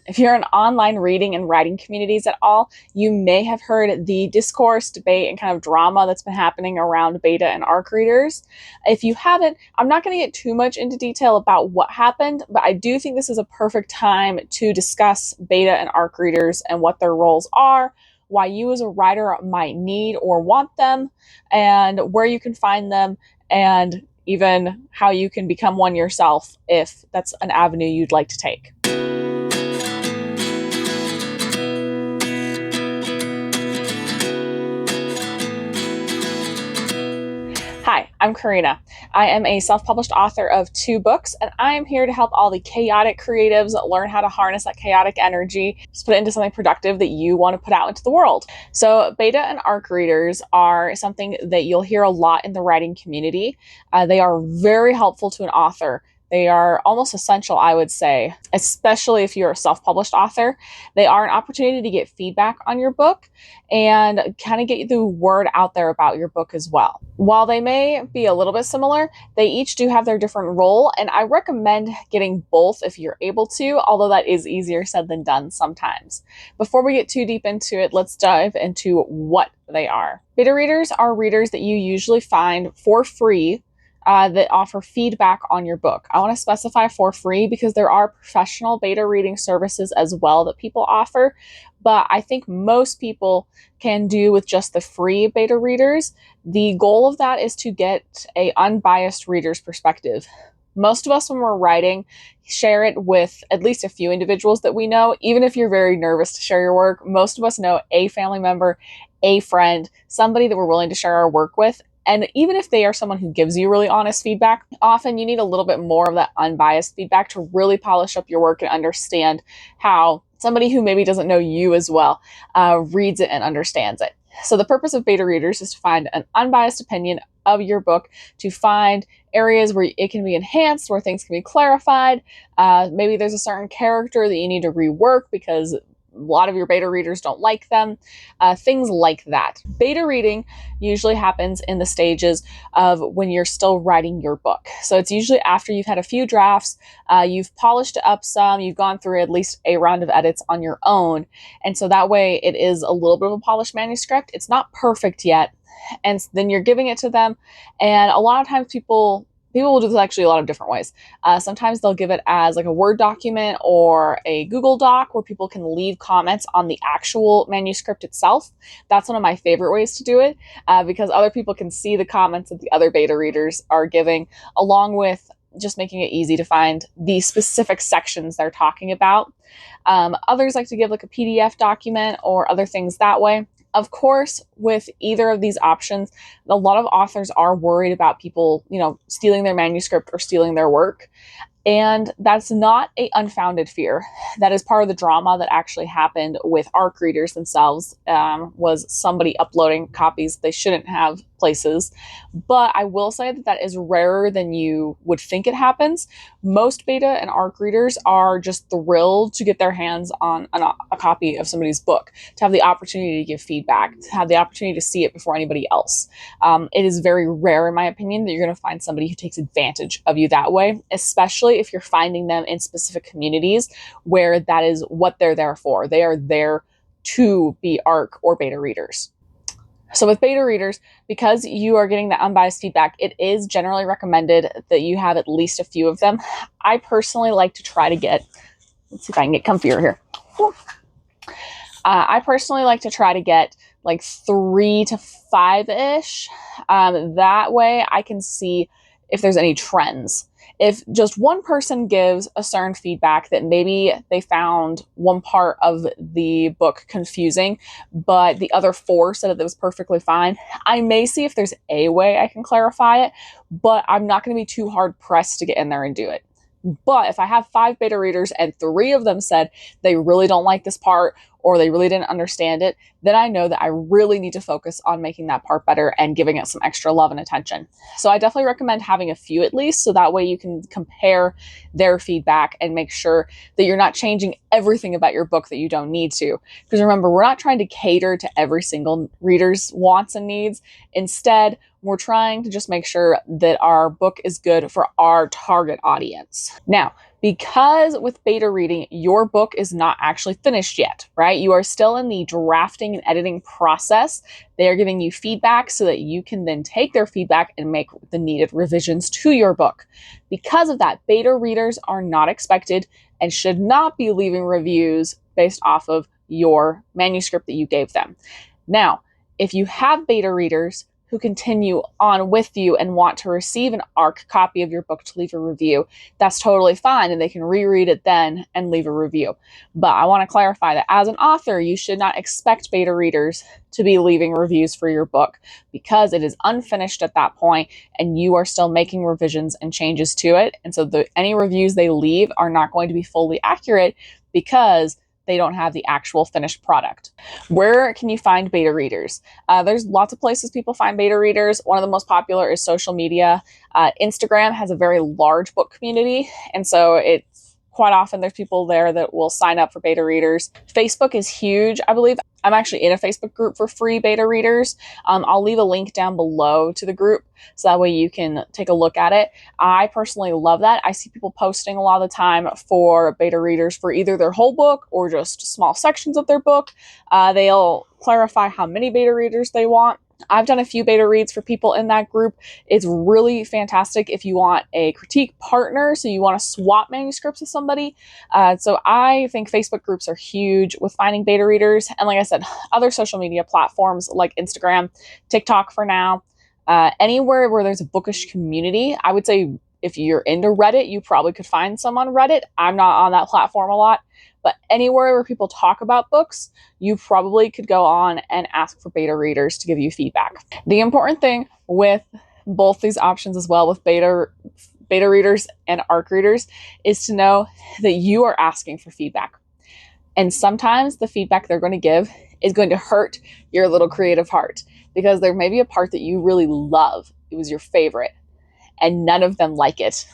If you're in online reading and writing communities at all, you may have heard the discourse, debate, and kind of drama that's been happening around beta and ARC readers. If you haven't, I'm not going to get too much into detail about what happened, but I do think this is a perfect time to discuss beta and ARC readers and what their roles are, why you as a writer might need or want them, and where you can find them, and even how you can become one yourself if that's an avenue you'd like to take. Hi, I'm Karina. I am a self-published author of 2 books, and I am here to help all the chaotic creatives learn how to harness that chaotic energy, just put it into something productive that you want to put out into the world. So beta and ARC readers are something that you'll hear a lot in the writing community. They are very helpful to an author. They are almost essential, I would say, especially if you're a self-published author. They are an opportunity to get feedback on your book and kind of get the word out there about your book as well. While they may be a little bit similar, they each do have their different role, and I recommend getting both if you're able to, although that is easier said than done sometimes. Before we get too deep into it, let's dive into what they are. Beta readers are readers that you usually find for free that offer feedback on your book. I want to specify for free because there are professional beta reading services as well that people offer, but I think most people can do with just the free beta readers. The goal of that is to get an unbiased reader's perspective. Most of us, when we're writing, share it with at least a few individuals that we know. Even if you're very nervous to share your work, most of us know a family member, a friend, somebody that we're willing to share our work with. And even if they are someone who gives you really honest feedback, often you need a little bit more of that unbiased feedback to really polish up your work and understand how somebody who maybe doesn't know you as well reads it and understands it. So the purpose of beta readers is to find an unbiased opinion of your book, to find areas where it can be enhanced, where things can be clarified. Maybe there's a certain character that you need to rework because a lot of your beta readers don't like them, things like that. Beta reading usually happens in the stages of when you're still writing your book. So it's usually after you've had a few drafts, you've polished it up some, you've gone through at least a round of edits on your own. And so that way it is a little bit of a polished manuscript. It's not perfect yet. And then you're giving it to them. And a lot of times people will do this actually a lot of different ways. Sometimes they'll give it as like a Word document or a Google Doc where people can leave comments on the actual manuscript itself. That's one of my favorite ways to do it because other people can see the comments that the other beta readers are giving, along with just making it easy to find the specific sections they're talking about. Others like to give like a PDF document or other things that way. Of course, with either of these options, a lot of authors are worried about people, stealing their manuscript or stealing their work. And that's not an unfounded fear. That is part of the drama that actually happened with ARC readers themselves, was somebody uploading copies they shouldn't have places. But I will say that is rarer than you would think it happens. Most beta and ARC readers are just thrilled to get their hands on a copy of somebody's book, to have the opportunity to give feedback, to have the opportunity to see it before anybody else. It is very rare, in my opinion, that you're going to find somebody who takes advantage of you that way, especially if you're finding them in specific communities where that is what they're there for. They are there to be ARC or beta readers. So with beta readers, because you are getting the unbiased feedback, it is generally recommended that you have at least a few of them. I personally like to try to get, let's see if I can get comfier here. I personally like to try to get like 3 to 5-ish. That way I can see if there's any trends. If just one person gives a certain feedback that maybe they found one part of the book confusing, but the other 4 said that it was perfectly fine, I may see if there's a way I can clarify it, but I'm not going to be too hard pressed to get in there and do it. But if I have 5 beta readers and 3 of them said they really don't like this part or they really didn't understand it, then I know that I really need to focus on making that part better and giving it some extra love and attention. So I definitely recommend having a few at least, so that way you can compare their feedback and make sure that you're not changing everything about your book that you don't need to. Because remember, we're not trying to cater to every single reader's wants and needs. Instead, we're trying to just make sure that our book is good for our target audience. Now, Because with beta reading, your book is not actually finished yet, right? You are still in the drafting and editing process. They are giving you feedback so that you can then take their feedback and make the needed revisions to your book. Because of that, beta readers are not expected and should not be leaving reviews based off of your manuscript that you gave them. Now, if you have beta readers who continue on with you and want to receive an ARC copy of your book to leave a review, that's totally fine, and they can reread it then and leave a review. But I want to clarify that as an author, you should not expect beta readers to be leaving reviews for your book because it is unfinished at that point and you are still making revisions and changes to it. And so any reviews they leave are not going to be fully accurate because they don't have the actual finished product. Where can you find beta readers? There's lots of places people find beta readers. One of the most popular is social media. Instagram has a very large book community, and so it's quite often there's people there that will sign up for beta readers. Facebook is huge, I believe. I'm actually in a Facebook group for free beta readers. I'll leave a link down below to the group so that way you can take a look at it. I personally love that. I see people posting a lot of the time for beta readers for either their whole book or just small sections of their book. They'll clarify how many beta readers they want. I've done a few beta reads for people in that group. It's really fantastic if you want a critique partner, so you want to swap manuscripts with somebody. So I think Facebook groups are huge with finding beta readers. And like I said, other social media platforms like Instagram, TikTok for now, anywhere where there's a bookish community. I would say if you're into Reddit, you probably could find some on Reddit. I'm not on that platform a lot. But anywhere where people talk about books, you probably could go on and ask for beta readers to give you feedback. The important thing with both these options as well, with beta readers and ARC readers, is to know that you are asking for feedback. And sometimes the feedback they're going to give is going to hurt your little creative heart because there may be a part that you really love. It was your favorite and none of them like it.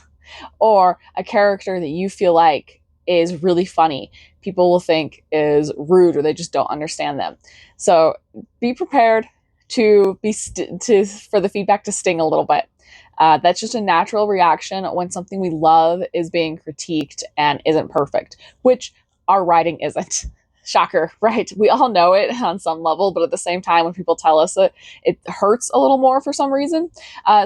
Or a character that you feel like is really funny, people will think is rude or they just don't understand them. So be prepared to for the feedback to sting a little bit. That's just a natural reaction when something we love is being critiqued and isn't perfect, which our writing isn't. Shocker, right? We all know it on some level, but at the same time, when people tell us it hurts a little more for some reason.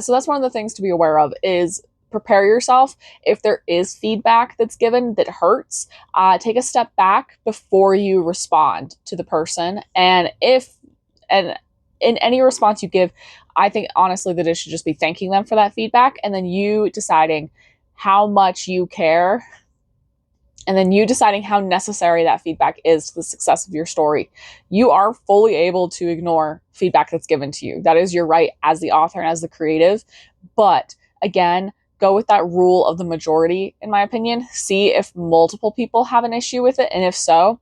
So that's one of the things to be aware of is prepare yourself. If there is feedback that's given that hurts, take a step back before you respond to the person. And in any response you give, I think honestly that it should just be thanking them for that feedback and then you deciding how much you care and then you deciding how necessary that feedback is to the success of your story. You are fully able to ignore feedback that's given to you. That is your right as the author and as the creative. But again, go with that rule of the majority, in my opinion. See if multiple people have an issue with it. And if so,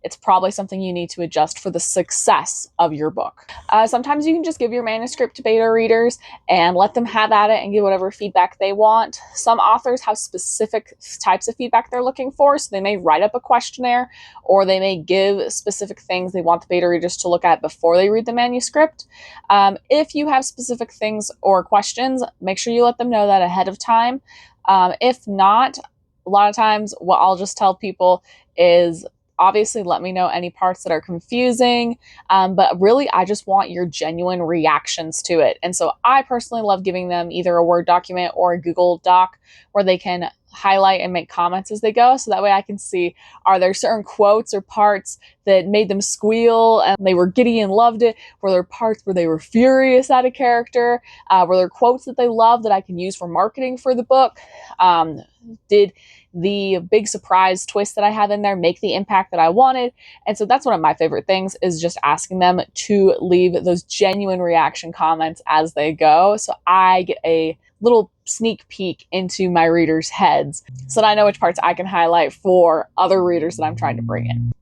it's probably something you need to adjust for the success of your book. Sometimes you can just give your manuscript to beta readers and let them have at it and give whatever feedback they want. Some authors have specific types of feedback they're looking for, so they may write up a questionnaire or they may give specific things they want the beta readers to look at before they read the manuscript. If you have specific things or questions, make sure you let them know that ahead of time. If not, a lot of times what I'll just tell people is, obviously, let me know any parts that are confusing, but really, I just want your genuine reactions to it. And so I personally love giving them either a Word document or a Google Doc where they can highlight and make comments as they go. So that way I can see, are there certain quotes or parts that made them squeal and they were giddy and loved it? Were there parts where they were furious at a character? Were there quotes that they loved that I can use for marketing for the book? Did the big surprise twist that I have in there make the impact that I wanted? And so that's one of my favorite things, is just asking them to leave those genuine reaction comments as they go. So I get a little sneak peek into my readers' heads so that I know which parts I can highlight for other readers that I'm trying to bring in.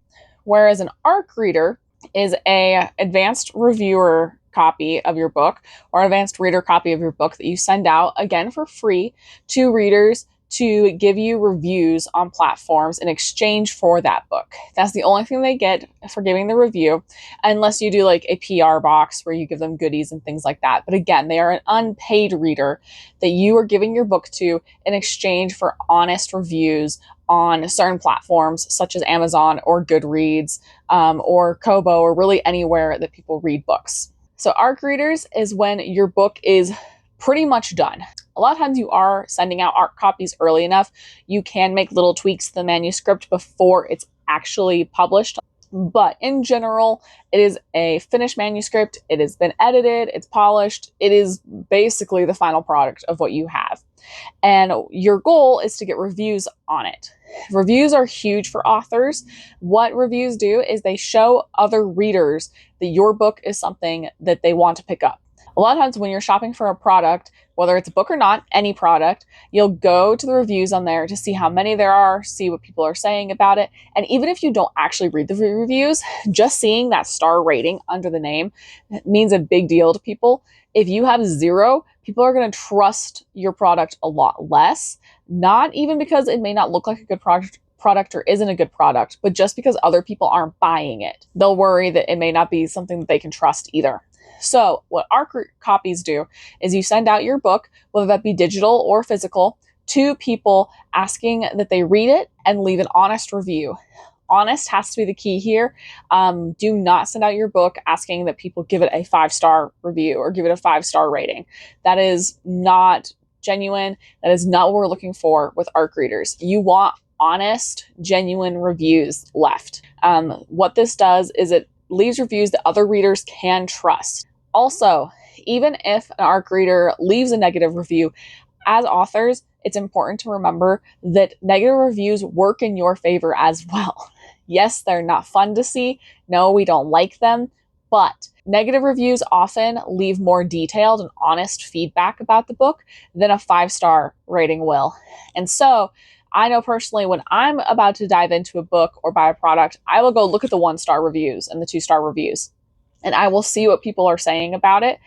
Whereas an ARC reader is a advanced reviewer copy of your book or advanced reader copy of your book that you send out, again, for free to readers to give you reviews on platforms in exchange for that book. That's the only thing they get for giving the review, unless you do like a PR box where you give them goodies and things like that. But again, they are an unpaid reader that you are giving your book to in exchange for honest reviews on certain platforms such as Amazon or Goodreads or Kobo, or really anywhere that people read books. So ARC readers is when your book is pretty much done. A lot of times you are sending out ARC copies early enough. You can make little tweaks to the manuscript before it's actually published. But in general, it is a finished manuscript. It has been edited, it's polished. It is basically the final product of what you have. And your goal is to get reviews on it. Reviews are huge for authors. What reviews do is they show other readers that your book is something that they want to pick up. A lot of times when you're shopping for a product, whether it's a book or not, any product, you'll go to the reviews on there to see how many there are, see what people are saying about it. And even if you don't actually read the reviews, just seeing that star rating under the name means a big deal to people. If you have 0, people are going to trust your product a lot less, not even because it may not look like a good product or isn't a good product, but just because other people aren't buying it. They'll worry that it may not be something that they can trust either. So what ARC copies do is you send out your book, whether that be digital or physical, to people asking that they read it and leave an honest review. Honest has to be the key here. Do not send out your book asking that people give it a 5-star review or give it a 5-star rating. That is not genuine. That is not what we're looking for with ARC readers. You want honest, genuine reviews left. What this does is it leaves reviews that other readers can trust. Also, even if an ARC reader leaves a negative review, as authors, it's important to remember that negative reviews work in your favor as well. Yes, they're not fun to see. No, we don't like them. But negative reviews often leave more detailed and honest feedback about the book than a 5-star rating will. And so I know personally when I'm about to dive into a book or buy a product, I will go look at the 1-star reviews and the 2-star reviews. And I will see what people are saying about it.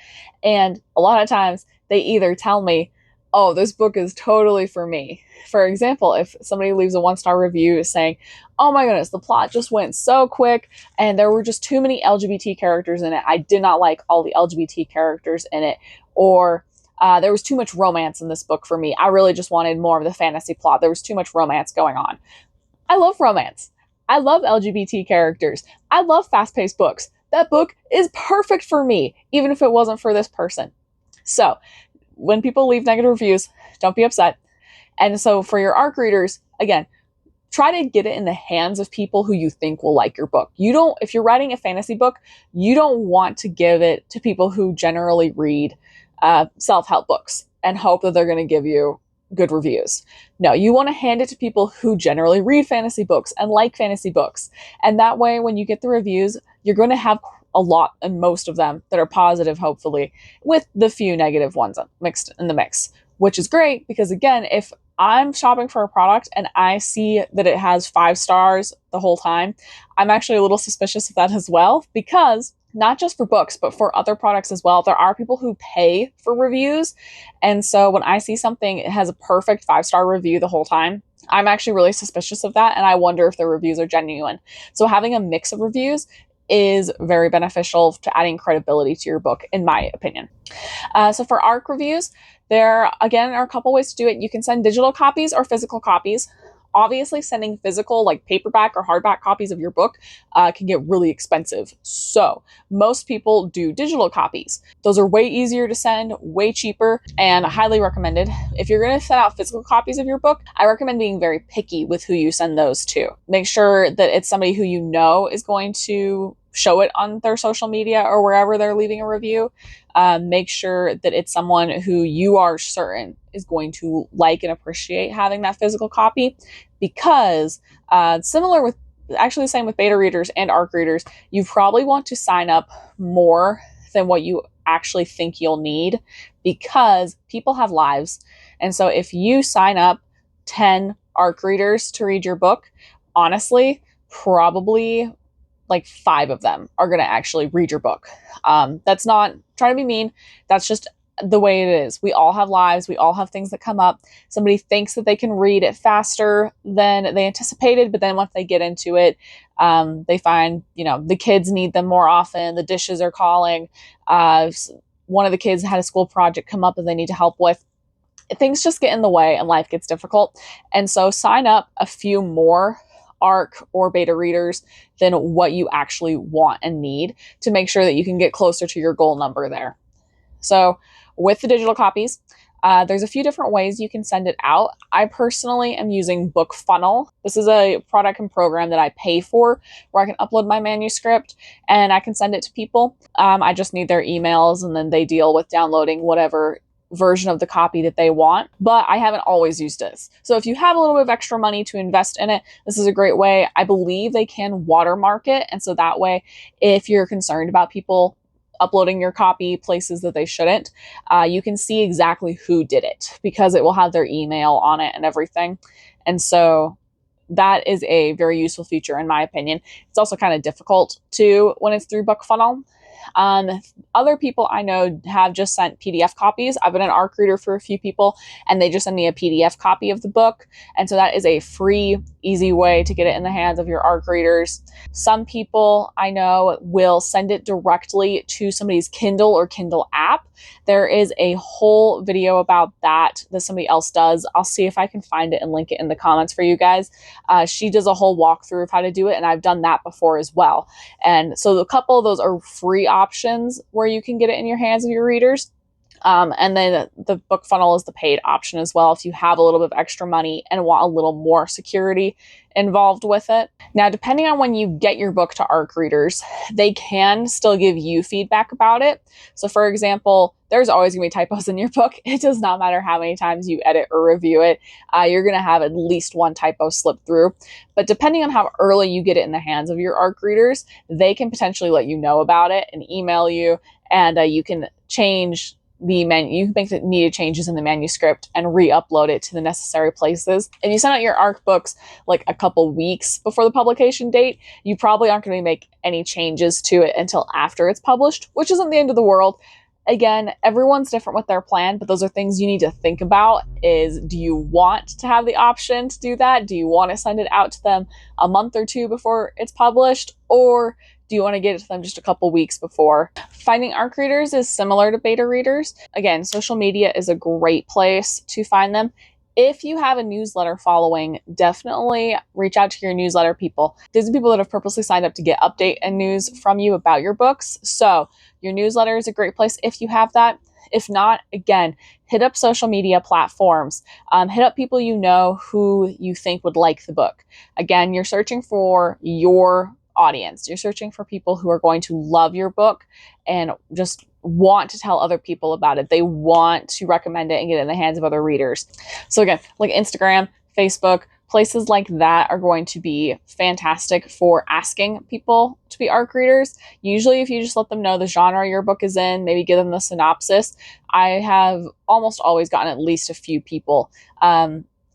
And a lot of times they either tell me, oh, this book is totally for me. For example, if somebody leaves a 1-star review saying, oh my goodness, the plot just went so quick and there were just too many LGBT characters in it. I did not like all the LGBT characters in it. Or there was too much romance in this book for me. I really just wanted more of the fantasy plot. There was too much romance going on. I love romance. I love LGBT characters. I love fast-paced books. That book is perfect for me, even if it wasn't for this person. So when people leave negative reviews, don't be upset. And so for your ARC readers, again, try to get it in the hands of people who you think will like your book. If you're writing a fantasy book, you don't want to give it to people who generally read self-help books and hope that they're going to give you good reviews. No, you want to hand it to people who generally read fantasy books and like fantasy books. And that way, when you get the reviews, you're going to have a lot, and most of them that are positive, hopefully, with the few negative ones mixed in the mix, which is great because, again, if I'm shopping for a product and I see that it has 5 stars the whole time, I'm actually a little suspicious of that as well, because not just for books, but for other products as well, there are people who pay for reviews. And so when I see something, it has a perfect 5-star review the whole time, I'm actually really suspicious of that. And I wonder if the reviews are genuine. So having a mix of reviews is very beneficial to adding credibility to your book, in my opinion. So for ARC reviews, there, again, are a couple ways to do it. You can send digital copies or physical copies. Obviously, sending physical, like paperback or hardback copies of your book can get really expensive. So most people do digital copies. Those are way easier to send, way cheaper, and highly recommended. If you're going to send out physical copies of your book, I recommend being very picky with who you send those to. Make sure that it's somebody who you know is going to show it on their social media or wherever they're leaving a review. Make sure that it's someone who you are certain is going to like and appreciate having that physical copy, because similar with, actually the same with beta readers and ARC readers, you probably want to sign up more than what you actually think you'll need, because people have lives. And so if you sign up 10 ARC readers to read your book, honestly, probably like 5 of them are going to actually read your book. That's not trying to be mean. That's just the way it is. We all have lives. We all have things that come up. Somebody thinks that they can read it faster than they anticipated, but then once they get into it, they find, the kids need them more often. The dishes are calling. One of the kids had a school project come up that they need to help with. Things just get in the way and life gets difficult. And so sign up a few more ARC or beta readers than what you actually want and need to make sure that you can get closer to your goal number there. So with the digital copies, there's a few different ways you can send it out. I personally am using BookFunnel. This is a product and program that I pay for where I can upload my manuscript and I can send it to people. I just need their emails and then they deal with downloading whatever version of the copy that they want, but I haven't always used this. So if you have a little bit of extra money to invest in it, this is a great way. I believe they can watermark it. And so that way, if you're concerned about people uploading your copy places that they shouldn't, you can see exactly who did it because it will have their email on it and everything. And so that is a very useful feature in my opinion. It's also kind of difficult too when it's through BookFunnel. Other people I know have just sent PDF copies. I've been an ARC reader for a few people and they just send me a PDF copy of the book. And so that is a free, easy way to get it in the hands of your ARC readers. Some people I know will send it directly to somebody's Kindle or Kindle app. There is a whole video about that somebody else does. I'll see if I can find it and link it in the comments for you guys. She does a whole walkthrough of how to do it, and I've done that before as well. And so a couple of those are free options where you can get it in your hands of your readers. And then the BookFunnel is the paid option as well if you have a little bit of extra money and want a little more security involved with it. Now, depending on when you get your book to ARC readers, they can still give you feedback about it. So for example, there's always going to be typos in your book. It does not matter how many times you edit or review it. You're going to have at least one typo slip through. But depending on how early you get it in the hands of your ARC readers, they can potentially let you know about it and email you, and you can change you can make the needed changes in the manuscript and re-upload it to the necessary places. If you send out your ARC books like a couple weeks before the publication date, you probably aren't going to make any changes to it until after it's published, which isn't the end of the world. Again, everyone's different with their plan, but those are things you need to think about is, do you want to have the option to do that? Do you want to send it out to them a month or two before it's published? Or do you want to get it to them just a couple weeks before? Finding ARC readers is similar to beta readers. Again, social media is a great place to find them. If you have a newsletter following, definitely reach out to your newsletter people. These are people that have purposely signed up to get update and news from you about your books. So your newsletter is a great place if you have that. If not, again, hit up social media platforms. Hit up people you know who you think would like the book. Again, you're searching for your audience. You're searching for people who are going to love your book and just want to tell other people about it. They want to recommend it and get it in the hands of other readers. So again, like Instagram, Facebook, places like that are going to be fantastic for asking people to be ARC readers. Usually if you just let them know the genre your book is in, maybe give them the synopsis, I have almost always gotten at least a few people.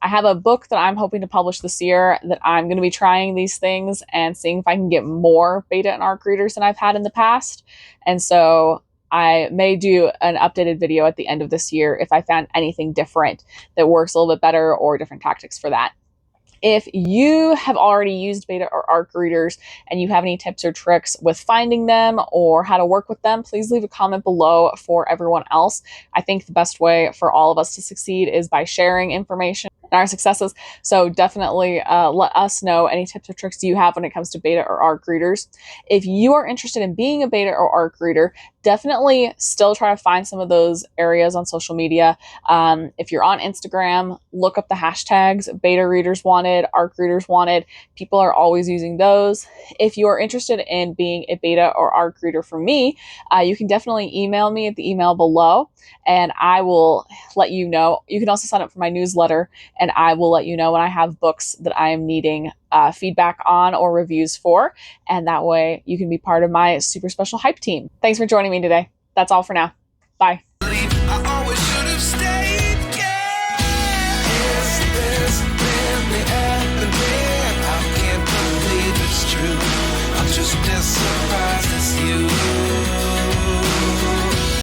I have a book that I'm hoping to publish this year that I'm going to be trying these things and seeing if I can get more beta and ARC readers than I've had in the past. And so I may do an updated video at the end of this year if I found anything different that works a little bit better or different tactics for that. If you have already used beta or ARC readers and you have any tips or tricks with finding them or how to work with them, please leave a comment below for everyone else. I think the best way for all of us to succeed is by sharing information and our successes. So definitely let us know any tips or tricks you have when it comes to beta or ARC readers. If you are interested in being a beta or ARC reader, definitely still try to find some of those areas on social media. If you're on Instagram, look up the hashtags beta readers wanted, ARC readers wanted. People are always using those. If you are interested in being a beta or ARC reader for me, you can definitely email me at the email below and I will let you know. You can also sign up for my newsletter and I will let you know when I have books that I am needing feedback on or reviews for. And that way you can be part of my super special hype team. Thanks for joining me today. That's all for now. Bye.